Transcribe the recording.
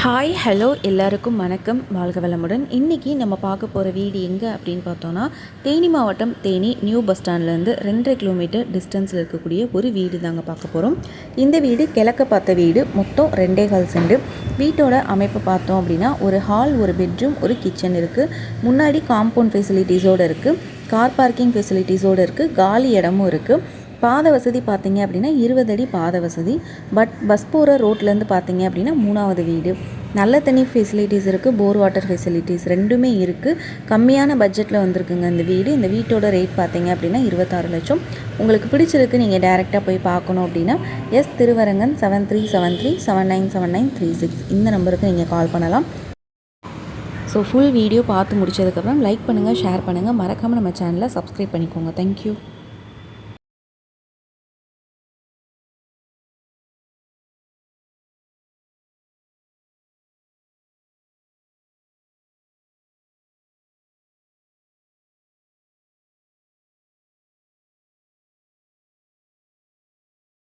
Hi hello எல்லாருக்கும் வணக்கம், வாழ்க வளமுடன். இன்றைக்கி நம்ம பார்க்க போகிற வீடு எங்கே அப்படின்னு பார்த்தோன்னா, தேனி மாவட்டம் தேனி நியூ பஸ் ஸ்டாண்ட்லேருந்து 2.5 கிலோமீட்டர் டிஸ்டன்ஸில் இருக்கக்கூடிய ஒரு வீடு தாங்க பார்க்க போகிறோம். இந்த வீடு கிழக்க பார்த்த வீடு, மொத்தம் 2.25 சென்ட். வீட்டோட அமைப்பு பார்த்தோம் அப்படின்னா, ஒரு ஹால், ஒரு பெட்ரூம், ஒரு கிச்சன் இருக்குது. முன்னாடி காம்பவுண்ட் ஃபெசிலிட்டிஸோடு இருக்குது, கார் பார்க்கிங் ஃபெசிலிட்டிஸோடு இருக்குது, காலி இடமும் இருக்குது. பாத வசதி பார்த்தீங்க அப்படின்னா 20 அடி பாத வசதி. பஸ் போகிற ரோட்லேருந்து பார்த்தீங்க அப்படின்னா 3வது வீடு. நல்ல தண்ணி ஃபெசிலிட்டிஸ் இருக்குது, போர் வாட்டர் ஃபெசிலிட்டிஸ் ரெண்டுமே இருக்குது. கம்மியான பட்ஜெட்டில் வந்திருக்குங்க இந்த வீடு. இந்த வீட்டோட ரேட் பார்த்தீங்க அப்படின்னா 26 லட்சம். உங்களுக்கு பிடிச்சிருக்கு, நீங்கள் டேரெக்டாக போய் பார்க்கணும் அப்படின்னா திருவரங்கன் 7373797936 இந்த நம்பருக்கு நீங்கள் கால் பண்ணலாம். ஸோ ஃபுல் வீடியோ பார்த்து முடிச்சதுக்கப்புறம் லைக் பண்ணுங்கள், ஷேர் பண்ணுங்கள், மறக்காமல் நம்ம சேனலை சப்ஸ்கிரைப் பண்ணிக்கோங்க. தேங்க்யூ.